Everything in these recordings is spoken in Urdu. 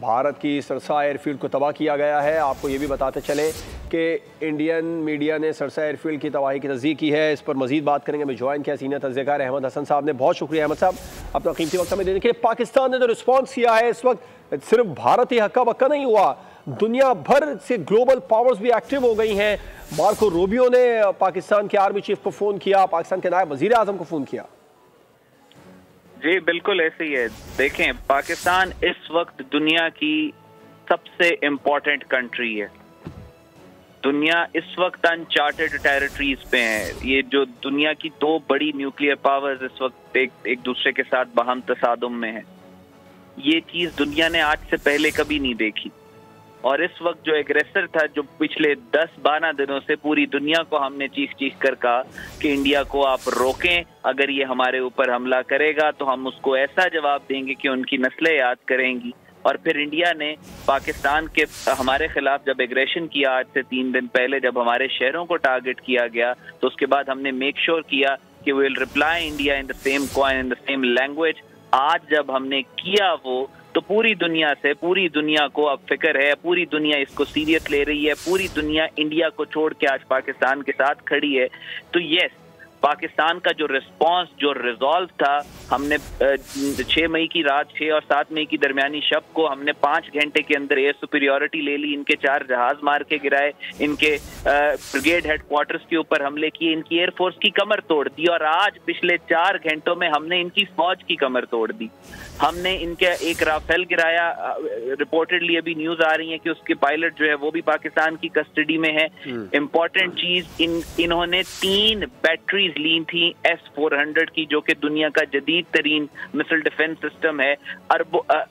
بھارت کی سرسا ایئر فیلڈ کو تباہ کیا گیا ہے۔ آپ کو یہ بھی بتاتے چلے کہ انڈین میڈیا نے سرسا ایئر فیلڈ کی تباہی کی تصدیق کی ہے۔ اس پر مزید بات کریں گے۔ میں جوائن کیا سینئر تجزیہ کار احمد حسن صاحب نے۔ بہت شکریہ احمد صاحب اپنا قیمتی وقت ہمیں دینے کے لیے۔ پاکستان نے جو رسپانس کیا ہے اس وقت صرف بھارت ہی ہکا بکا نہیں ہوا، دنیا بھر سے گلوبل پاورز بھی ایکٹیو ہو گئی ہیں۔ مارکو روبیو نے پاکستان کے آرمی چیف کو فون کیا، پاکستان کے نائب وزیر اعظم کو فون کیا۔ جی بالکل ایسے ہی ہے۔ دیکھیں پاکستان اس وقت دنیا کی سب سے امپورٹنٹ کنٹری ہے۔ دنیا اس وقت انچارٹڈ ٹیریٹریز پہ ہے۔ یہ جو دنیا کی دو بڑی نیوکلیئر پاورز اس وقت ایک دوسرے کے ساتھ باہم تصادم میں ہیں۔ یہ چیز دنیا نے آج سے پہلے کبھی نہیں دیکھی، اور اس وقت جو ایگریسر تھا، جو پچھلے 10-12 دنوں سے پوری دنیا کو ہم نے چیخ کر کہا کہ انڈیا کو آپ روکیں، اگر یہ ہمارے اوپر حملہ کرے گا تو ہم اس کو ایسا جواب دیں گے کہ ان کی نسلیں یاد کریں گی۔ اور پھر انڈیا نے پاکستان کے ہمارے خلاف جب ایگریشن کیا آج سے 3 دن پہلے، جب ہمارے شہروں کو ٹارگٹ کیا گیا، تو اس کے بعد ہم نے میک شور کیا کہ we will reply India in the same coin in the same language. آج جب ہم نے کیا وہ، تو پوری دنیا کو اب فکر ہے، پوری دنیا اس کو سیریس لے رہی ہے، پوری دنیا انڈیا کو چھوڑ کے آج پاکستان کے ساتھ کھڑی ہے۔ تو یس، پاکستان کا جو ریسپانس، جو ریزالو تھا، ہم نے 6 مئی کی رات، 6 اور 7 مئی کی درمیانی شب کو ہم نے 5 گھنٹے کے اندر ایئر سپیریورٹی لے لی، ان کے 4 جہاز مار کے گرائے، ان کے بریگیڈ ہیڈ کوارٹرز کے اوپر حملے کیے، ان کی ایئر فورس کی کمر توڑ دی، اور آج پچھلے 4 گھنٹوں میں ہم نے ان کی فوج کی کمر توڑ دی۔ ہم نے ان کے ایک رافیل گرایا، رپورٹڈلی ابھی نیوز آ رہی ہے کہ اس کے پائلٹ جو ہے وہ بھی پاکستان کی کسٹڈی میں ہے۔ امپورٹنٹ چیز، انہوں نے 3 بیٹریز لی تھیں S-400 کی، جو کہ دنیا کا جدید ترین مسل ڈیفنس سسٹم ہے،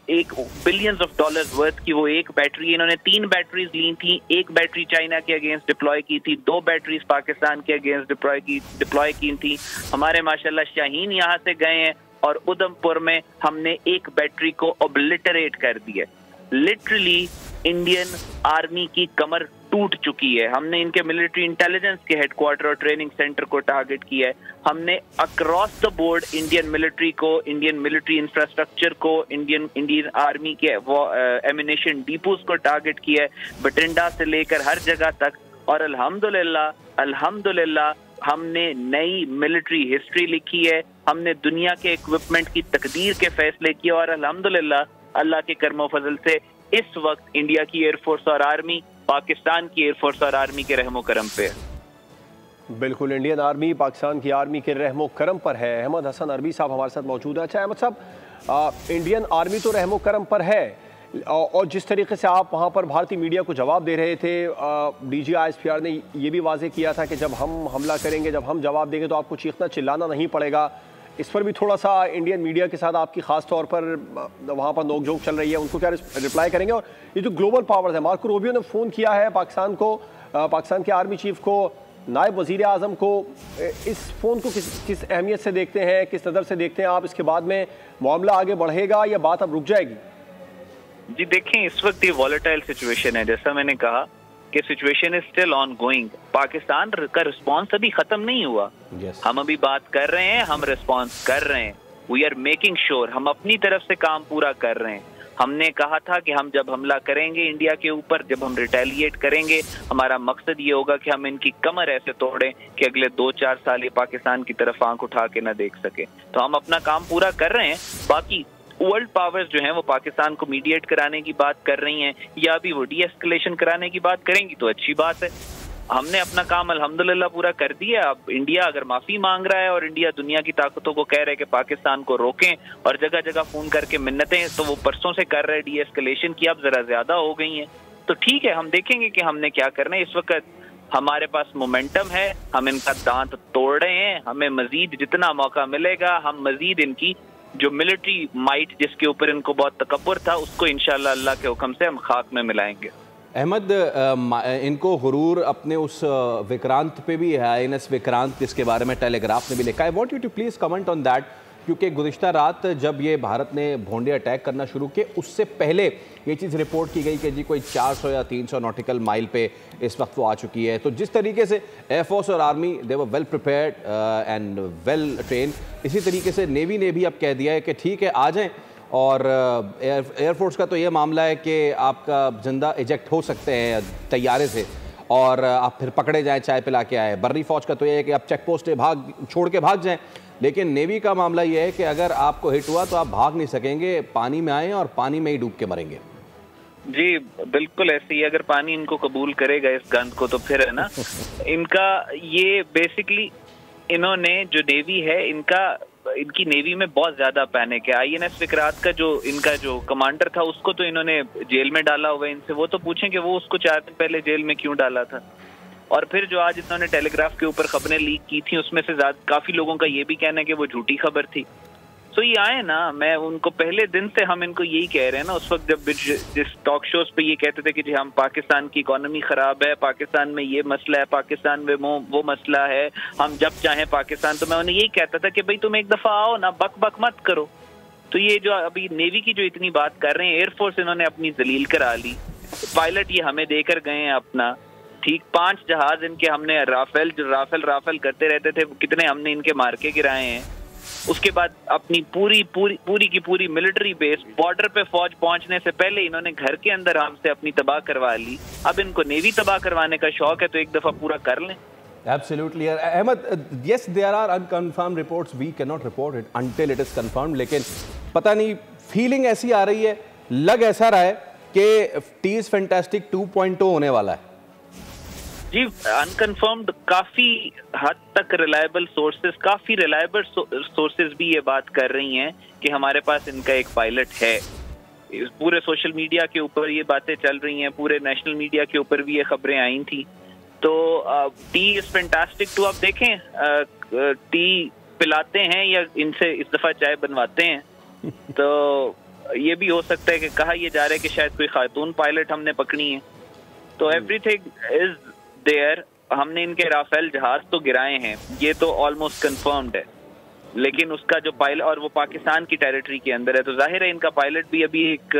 ایک بلینز آف ڈالرز ورتھ کی وہ ایک بیٹری، انہوں نے 3 بیٹریز لی تھیں۔ ایک بیٹری چائنا کے اگینسٹ ڈپلوائے کی تھی، 2 بیٹریز پاکستان کے اگینسٹ ڈپلوائے کی تھی۔ ہمارے ماشاءاللہ شاہین یہاں سے گئے ہیں، اور ادھم پور میں ہم نے ایک بیٹری کو اوبلٹریٹ کر دیا۔ لٹرلی انڈین آرمی کی کمر ٹوٹ چکی ہے۔ ہم نے ان کے ملٹری انٹیلیجنس کے ہیڈ کوارٹر اور ٹریننگ سینٹر کو ٹارگٹ کیا ہے۔ ہم نے across the board Indian military کو، انڈین ملٹری انفراسٹرکچر کو، انڈین آرمی کے وہ ایمونیشن ڈیپوز کو ٹارگٹ کیا ہے، بٹنڈا سے لے کر ہر جگہ تک۔ اور الحمدللہ ہم نے نئی ملٹری ہسٹری لکھی ہے، ہم نے دنیا کے ایکوپمنٹ کی تقدیر کے فیصلے کیے، اور الحمدللہ اللہ کے کرم و فضل سے اس وقت انڈیا کی ایئر فورس اور آرمی پاکستان کی ایئر فورس اور آرمی کے رحم و کرم پہ ہے۔ بالکل، انڈین آرمی پاکستان کی آرمی کے رحم و کرم پر ہے۔ احمد حسن عربی صاحب ہمارے ساتھ موجود ہے۔ اچھا احمد صاحب، انڈین آرمی تو رحم و کرم پر ہے، اور جس طریقے سے آپ وہاں پر بھارتی میڈیا کو جواب دے رہے تھے، ڈی جی ISPR نے یہ بھی واضح کیا تھا کہ جب ہم حملہ کریں گے، جب ہم جواب دیں گے تو آپ کو چیخنا چلانا نہیں پڑے گا۔ اس پر بھی تھوڑا سا انڈین میڈیا کے ساتھ آپ کی خاص طور پر وہاں پر نوک جھوک چل رہی ہے، ان کو کیا رپلائی کریں گے؟ اور یہ جو گلوبل پاورز ہے، مارکو روبیو نے فون کیا ہے پاکستان کو، پاکستان کے آرمی چیف کو، نائب وزیر اعظم کو، اس فون کو کس اہمیت سے دیکھتے ہیں، کس نظر سے دیکھتے ہیں آپ؟ اس کے بعد میں معاملہ آگے بڑھے گا یا بات اب رک جائے گی؟ جی دیکھیں، اس وقت یہ والیٹائل سچویشن ہے، جیسا میں نے کہا کہ situation is still on going. Pakistan کا رسپانس ابھی ختم نہیں ہوا۔ ہم ابھی بات کر رہے ہیں، ہم رسپانس کر رہے ہیں، وی آر میکنگ شور، ہم اپنی طرف سے کام پورا کر رہے ہیں۔ ہم نے کہا تھا کہ ہم جب حملہ کریں گے انڈیا کے اوپر، جب ہم ریٹیلیٹ کریں گے، ہمارا مقصد یہ ہوگا کہ ہم ان کی کمر ایسے توڑیں کہ اگلے 2-4 سال یہ پاکستان کی طرف آنکھ اٹھا کے نہ دیکھ سکے۔ تو ہم اپنا کام پورا کر رہے ہیں۔ باقی ورلڈ پاورز جو ہیں وہ پاکستان کو میڈیٹ کرانے کی بات کر رہی ہیں، یا بھی وہ ڈی ایسکلیشن کرانے کی بات کریں گی تو اچھی بات ہے۔ ہم نے اپنا کام الحمدللہ پورا کر دیا۔ اب انڈیا اگر معافی مانگ رہا ہے، اور انڈیا دنیا کی طاقتوں کو کہہ رہا ہے کہ پاکستان کو روکیں، اور جگہ جگہ فون کر کے منتیں تو وہ پرسوں سے کر رہے ڈی ایسکلیشن کی، اب ذرا زیادہ ہو گئی ہیں، تو ٹھیک ہے، ہم دیکھیں گے کہ ہم نے کیا کرنا ہے۔ اس وقت ہمارے پاس مومنٹم ہے، ہم ان کا دانت توڑ رہے ہیں، ہمیں مزید جتنا موقع ملے گا ہم مزید ان کی جو ملٹری مائٹ جس کے اوپر ان کو بہت تکبر تھا، اس کو انشاءاللہ اللہ کے حکم سے ہم خاک میں ملائیں گے۔ احمد، ان کو غرور اپنے اس وکرانت پہ بھی ہے، INS وکرانت، جس کے بارے میں ٹیلی گراف نے بھی لکھا ہے۔ I want you to please comment on that، کیونکہ گزشتہ رات جب یہ بھارت نے بھونڈے اٹیک کرنا شروع کیے، اس سے پہلے یہ چیز رپورٹ کی گئی کہ جی کوئی 400 یا 300 نوٹیکل مائل پہ اس وقت وہ آ چکی ہے۔ تو جس طریقے سے ایئر فورس اور army they were well prepared and well trained، اسی طریقے سے نیوی نے بھی اب کہہ دیا ہے کہ ٹھیک ہے آ جائیں، اور ایئر فورس کا تو یہ معاملہ ہے کہ آپ کا زندہ ایجیکٹ ہو سکتے ہیں طیارے سے اور آپ پھر پکڑے جائیں چائے پلا کے آئے. بری فوج کا تو یہ ہے کہ آپ چیک پوسٹ چھوڑ کے بھاگ جائیں. لیکن نیوی کا معاملہ یہ ہے کہ اگر آپ کو ہٹ ہوا تو آپ بھاگ نہیں سکیں گے, پانی میں آئیں اور پانی میں ہی ڈوب کے مریں گے. جی بالکل ایسے ہی, اگر پانی ان کو قبول کرے گا اس گند کو تو پھر ہے نا ان کا یہ بیسکلی انہوں نے جو نیوی ہے ان کی نیوی میں بہت زیادہ پینک ہے. آئی این ایس وکرات کا ان کا جو کمانڈر تھا اس کو تو انہوں نے جیل میں ڈالا ہوا ہے. ان سے وہ تو پوچھیں کہ وہ اس کو 4 دن پہلے جیل میں کیوں ڈالا تھا. اور پھر جو آج انہوں نے ٹیلی گراف کے اوپر خبریں لیک کی تھیں اس میں سے کافی لوگوں کا یہ بھی کہنا ہے کہ وہ جھوٹی خبر تھی. تو یہ آئے نا, میں ان کو پہلے دن سے ہم ان کو یہی کہہ رہے ہیں نا, اس وقت جب جس ٹاک شوز پہ یہ کہتے تھے کہ جی ہم پاکستان کی اکانومی خراب ہے, پاکستان میں یہ مسئلہ ہے, پاکستان میں وہ مسئلہ ہے, ہم جب چاہیں پاکستان, تو میں انہیں یہی کہتا تھا کہ بھئی تم ایک دفعہ آؤ نا, بک بک مت کرو. تو یہ جو ابھی نیوی کی جو اتنی بات کر رہے ہیں, ایئر فورس انہوں نے اپنی ذلیل کرا لی. پائلٹ یہ ہمیں دے کر گئے ہیں اپنا, ٹھیک 5 جہاز ان کے ہم نے رافیل کرتے رہتے تھے, کتنے ہم نے ان کے مار کے گرائے ہیں. اس کے بعد اپنی پوری کی پوری ملٹری بیس بارڈر پہ فوج پہنچنے سے پہلے انہوں نے گھر کے اندر ہم سے اپنی تباہ کروا لی. اب ان کو نیوی تباہ کروانے کا شوق ہے تو ایک دفعہ پورا کر لیں. Absolutely. Ahmed, yes, there are unconfirmed reports. We cannot report it until it is confirmed. لیکن پتہ نہیں فیلنگ ایسی آ رہی ہے, لگ ایسا رہا ہے کہ ٹیز فینٹاسٹک 2.0 ہونے والا ہے. جی انکنفرمڈ کافی حد تک ریلائبل سورسز بھی یہ بات کر رہی ہیں کہ ہمارے پاس ان کا ایک پائلٹ ہے. پورے سوشل میڈیا کے اوپر یہ باتیں چل رہی ہیں, پورے نیشنل میڈیا کے اوپر بھی یہ خبریں آئی تھیں. تو ٹی از فینٹاسٹک 2 آپ دیکھیں, ٹی پلاتے ہیں یا ان سے اس دفعہ چائے بنواتے ہیں. تو یہ بھی ہو سکتا ہے کہ کہا یہ جا رہا ہے کہ شاید کوئی خاتون پائلٹ ہم نے پکڑی ہے. تو ایوری تھنگ از دیئر. ہم نے ان کے رافیل جہاز تو گرائے ہیں, یہ تو آلموسٹ کنفرمڈ ہے, لیکن اس کا جو پائلٹ, اور وہ پاکستان کی ٹیریٹری کے اندر ہے, تو ظاہر ہے ان کا پائلٹ بھی ابھی ایک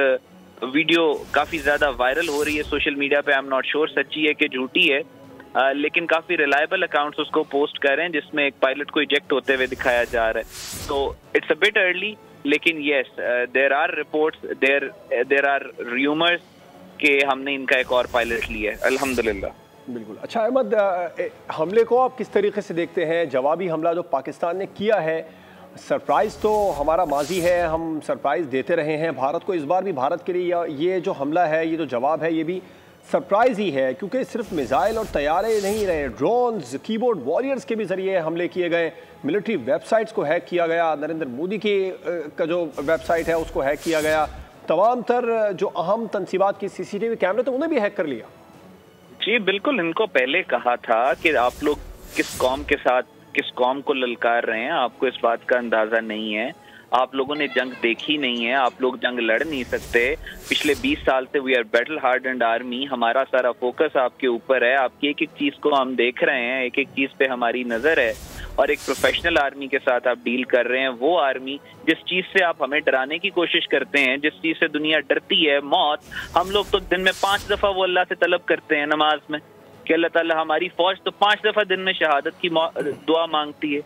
ویڈیو کافی زیادہ وائرل ہو رہی ہے سوشل میڈیا پہ. آئی ایم ناٹ شیور سچی ہے کہ جھوٹی ہے, لیکن کافی ریلائبل اکاؤنٹس اس کو پوسٹ کر رہے ہیں جس میں ایک پائلٹ کو ایجیکٹ ہوتے ہوئے دکھایا جا رہا ہے. تو اٹس اے بٹ ارلی, لیکن yes there are reports, there are rumours کہ ہم نے ان کا ایک اور پائلٹ لیا ہے الحمدللہ. بالکل. اچھا احمد, حملے کو آپ کس طریقے سے دیکھتے ہیں؟ جوابی حملہ جو پاکستان نے کیا ہے, سرپرائز تو ہمارا ماضی ہے, ہم سرپرائز دیتے رہے ہیں بھارت کو. اس بار بھی بھارت کے لیے یہ جو حملہ ہے, یہ جو جواب ہے, یہ بھی سرپرائز ہی ہے, کیونکہ صرف میزائل اور طیارے نہیں رہے, ڈرونز, کی بورڈ وارئرز کے بھی ذریعے حملے کیے گئے, ملٹری ویب سائٹس کو ہیک کیا گیا, نریندر مودی کا جو ویب سائٹ ہے اس کو ہیک کیا گیا, تمام تر جو اہم تنصیبات کی CCTV کیمرے تو انہیں بھی ہیک کر لیا. جی بالکل, ان کو پہلے کہا تھا کہ آپ لوگ کس قوم کے ساتھ کس قوم کو للکار رہے ہیں, آپ کو اس بات کا اندازہ نہیں ہے, آپ لوگوں نے جنگ دیکھی نہیں ہے, آپ لوگ جنگ لڑ نہیں سکتے. پچھلے 20 سال سے we are battle hardened army, ہمارا سارا فوکس آپ کے اوپر ہے, آپ کی ایک ایک چیز کو ہم دیکھ رہے ہیں, ایک ایک چیز پہ ہماری نظر ہے, اور ایک پروفیشنل آرمی کے ساتھ آپ ڈیل کر رہے ہیں. وہ آرمی جس چیز سے آپ ہمیں ڈرانے کی کوشش کرتے ہیں, جس چیز سے دنیا ڈرتی ہے, موت, ہم لوگ تو دن میں 5 دفعہ وہ اللہ سے طلب کرتے ہیں نماز میں کہ اللہ تعالیٰ, ہماری فوج تو 5 دفعہ دن میں شہادت کی دعا مانگتی ہے.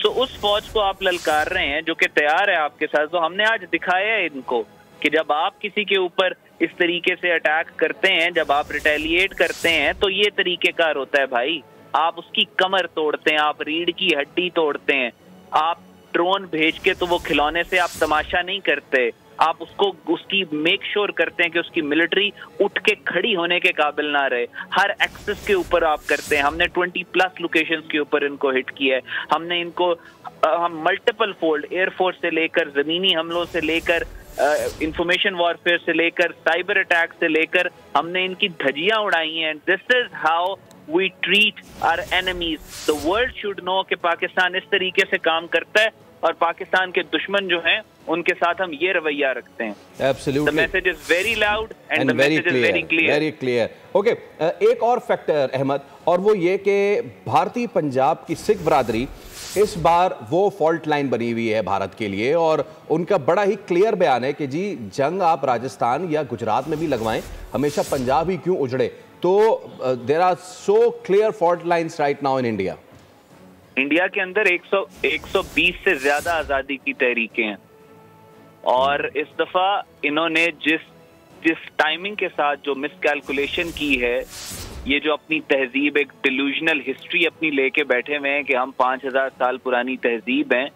تو اس فوج کو آپ للکار رہے ہیں جو کہ تیار ہے آپ کے ساتھ. تو ہم نے آج دکھایا ہے ان کو کہ جب آپ کسی کے اوپر اس طریقے سے اٹیک کرتے ہیں, جب آپ ریٹیلیٹ کرتے ہیں, تو یہ طریقہ کار ہوتا ہے بھائی. آپ اس کی کمر توڑتے ہیں, آپ ریڑھ کی ہڈی توڑتے ہیں, آپ ڈرون بھیج کے تو وہ کھلونے سے آپ تماشا نہیں کرتے, آپ اس کی میک شور کرتے ہیں کہ اس کی ملٹری اٹھ کے کھڑی ہونے کے قابل نہ رہے. ہر ایکسس کے اوپر آپ کرتے ہیں. ہم نے 20+ لوکیشنز کے اوپر ان کو ہٹ کیا ہے. ہم نے ان کو ملٹیپل فولڈ, ایئر فورس سے لے کر, زمینی حملوں سے لے کر, انفارمیشن وارفیئر سے لے کر, سائبر اٹیک سے لے کر, ہم نے ان کی دھجیاں اڑائی ہیں. This is how we treat our enemies. The world should know کہ پاکستان اس طریقے سے کام کرتا ہے, اور پاکستان کے دشمن جو ہیں ان کے ساتھ ہم یہ رویہ رکھتے ہیں. Absolutely. The message is very loud and the message is very clear. Very clear. Okay, ایک اور فیکٹر احمد, اور وہ یہ کہ بھارتی پنجاب کی سکھ برادری اس بار وہ فالٹ لائن بنی ہوئی ہے بھارت کے لیے, اور ان کا بڑا ہی کلیئر بیان ہے کہ جی جنگ آپ راجستھان یا گجرات میں بھی لگوائیں, ہمیشہ پنجاب ہی کیوں اجڑے. تو there are so clear fault lines right now in India. India کے اندر 120 سے زیادہ آزادی کی تحریکیں ہیں. اور اس دفعہ انہوں نے جس ٹائمنگ کے ساتھ جو مس کیلکولیشن کی ہے، یہ جو اپنی تہذیب ایک ڈیلوژنل ہسٹری اپنی لے کے بیٹھے ہوئے ہیں کہ ہم 5000 سال پرانی تہذیب ہیں،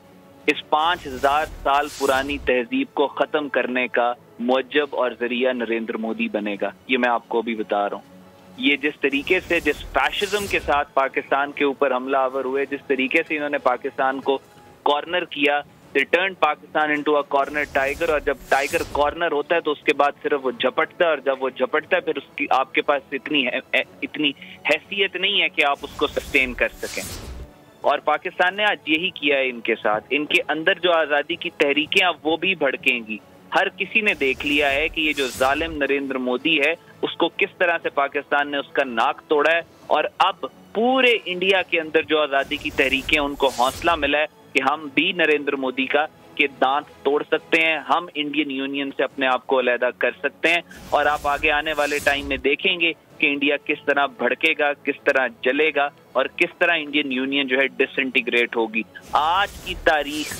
اس 5000 سال پرانی تہذیب کو ختم کرنے کا موجب اور ذریعہ نریندر مودی بنے گا. یہ میں آپ کو بھی بتا رہا ہوں. یہ جس طریقے سے جس فیشزم کے ساتھ پاکستان کے اوپر حملہ آور ہوئے، جس طریقے سے انہوں نے پاکستان کو کارنر کیا، they turned Pakistan into a corner tiger، اور جب ٹائیگر کارنر ہوتا ہے تو اس کے بعد صرف وہ جھپٹتا ہے، اور جب وہ جھپٹتا ہے پھر اس کی آپ کے پاس اتنی حیثیت نہیں ہے کہ آپ اس کو سسٹین کر سکیں. اور پاکستان نے آج یہی کیا ہے ان کے ساتھ. ان کے اندر جو آزادی کی تحریکیں اب وہ بھی بھڑکیں گی. ہر کسی نے دیکھ لیا ہے کہ یہ جو ظالم نریندر مودی ہے اس کو کس طرح سے پاکستان نے اس کا ناک توڑا ہے، اور اب پورے انڈیا کے اندر جو آزادی کی تحریکیں ان کو حوصلہ ملا ہے کہ ہم بھی نریندر مودی کا کے دانت توڑ سکتے ہیں، ہم انڈین یونین سے اپنے آپ کو علیحدہ کر سکتے ہیں. اور آپ آگے آنے والے ٹائم میں دیکھیں گے کہ انڈیا کس طرح بھڑکے گا، کس طرح جلے گا، اور کس طرح انڈین یونین جو ہے ڈس انٹیگریٹ ہوگی. آج کی تاریخ،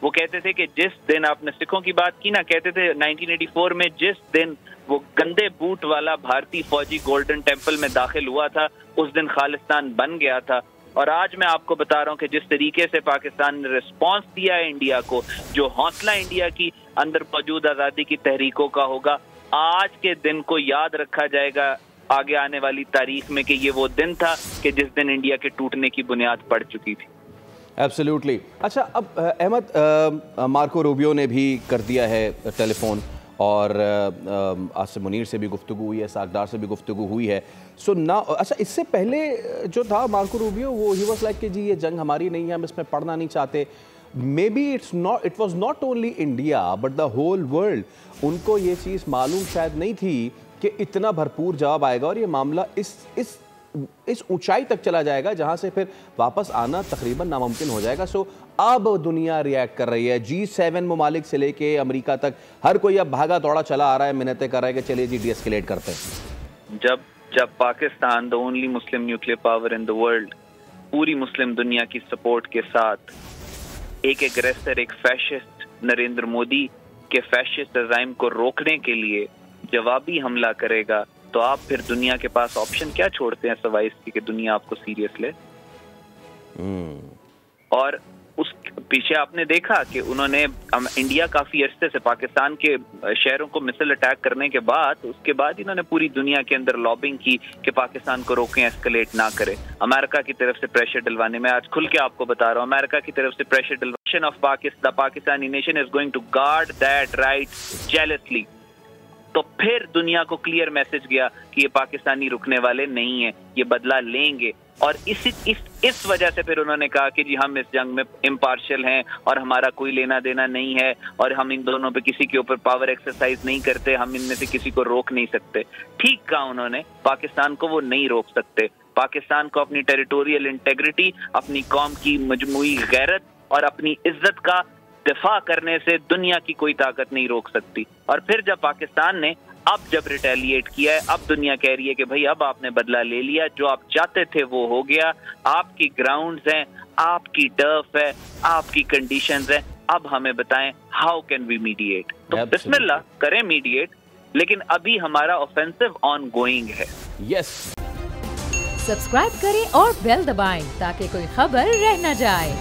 وہ کہتے تھے کہ جس دن، آپ نے سکھوں کی بات کی نا، کہتے تھے 1984 میں جس دن وہ گندے بوٹ والا بھارتی فوجی گولڈن ٹیمپل میں داخل ہوا تھا اس دن خالستان بن گیا تھا. اور آج میں آپ کو بتا رہا ہوں کہ جس طریقے سے پاکستان نے رسپانس دیا ہے انڈیا کو، جو حوصلہ انڈیا کی اندر موجود آزادی کی تحریکوں کا ہوگا، آج کے دن کو یاد رکھا جائے گا آگے آنے والی تاریخ میں کہ یہ وہ دن تھا کہ جس دن انڈیا کے ٹوٹنے کی بنیاد پڑ چکی تھی. ایبسلیوٹلی. اچھا، اب احمد، مارکو روبیو نے بھی کر دیا ہے ٹیلی فون، اور آصم منیر سے بھی گفتگو ہوئی ہے، ساکھدار سے بھی گفتگو ہوئی ہے. اچھا، اس سے پہلے جو تھا مارکو روبیو، وہ ہی واز لائک کہ جی یہ جنگ ہماری نہیں ہے، ہم اس میں پڑھنا نہیں چاہتے. Maybe it was not only India but the whole world. ان کو یہ چیز معلوم شاید نہیں تھی کہ اتنا بھرپور جواب آئے گا اور یہ معاملہ اس اونچائی تک چلا جائے گا جہاں سے پھر واپس آنا تقریباً ناممکن ہو جائے گا. سو اب دنیا ریئیکٹ کر رہی ہے. G7 ممالک سے لے کے امریکہ تک ہر کوئی اب بھاگا دوڑا چلا آ رہا ہے، منتیں کر رہا ہے کہ چلیے جی ڈی ایسکیلیٹ کرتے ہیں. جب Pakistan the only Muslim nuclear power in the world پوری مسلم دنیا کی سپورٹ کے ساتھ ایک ایگریسر، ایک فیشسٹ نریندر مودی کے فیشسٹ عزائم کو روکنے کے لیے جوابی حملہ کرے گا، تو آپ پھر دنیا کے پاس آپشن کیا چھوڑتے ہیں سوائے اس کی کہ دنیا آپ کو سیریس لے. اور اس پیچھے آپ نے دیکھا کہ انہوں نے انڈیا کافی عرصے سے پاکستان کے شہروں کو مسل اٹیک کرنے کے بعد، اس کے بعد انہوں نے پوری دنیا کے اندر لابنگ کی کہ پاکستان کو روکیں، ایسکلیٹ نہ کرے. امریکہ کی طرف سے پریشر ڈلوانے، میں آج کھل کے آپ کو بتا رہا ہوں، امریکہ کی طرف سے pressure delusion of Pakistan, Pakistani nation is going to guard that right jealously. تو پھر دنیا کو کلیئر میسج گیا کہ یہ پاکستانی رکنے والے نہیں ہیں، یہ بدلہ لیں گے. اور اس وجہ سے پھر انہوں نے کہا کہ جی ہم اس جنگ میں امپارشل ہیں اور ہمارا کوئی لینا دینا نہیں ہے، اور ہم ان دونوں پہ کسی کے اوپر پاور ایکسرسائز نہیں کرتے، ہم ان میں سے کسی کو روک نہیں سکتے. ٹھیک کہا انہوں نے، پاکستان کو وہ نہیں روک سکتے. پاکستان کو اپنی ٹیریٹوریل انٹیگریٹی، اپنی قوم کی مجموعی غیرت اور اپنی عزت کا دفاع کرنے سے دنیا کی کوئی طاقت نہیں روک سکتی. اور پھر جب پاکستان نے اب جب ریٹیلیٹ کیا ہے، اب دنیا کہہ رہی ہے کہ بھئی اب آپ نے بدلہ لے لیا، جو آپ چاہتے تھے وہ ہو گیا، آپ کی گراؤنڈز ہیں، آپ کی ٹرف ہے، آپ کی کنڈیشنز ہیں، اب ہمیں بتائیں ہاؤ کین وی میڈیٹ. تو بسم اللہ کریں میڈیٹ، لیکن ابھی ہمارا آفینسو آن گوئنگ ہے. یس، سبسکرائب کریں اور بیل دبائیں تاکہ کوئی خبر رہ نہ جائے.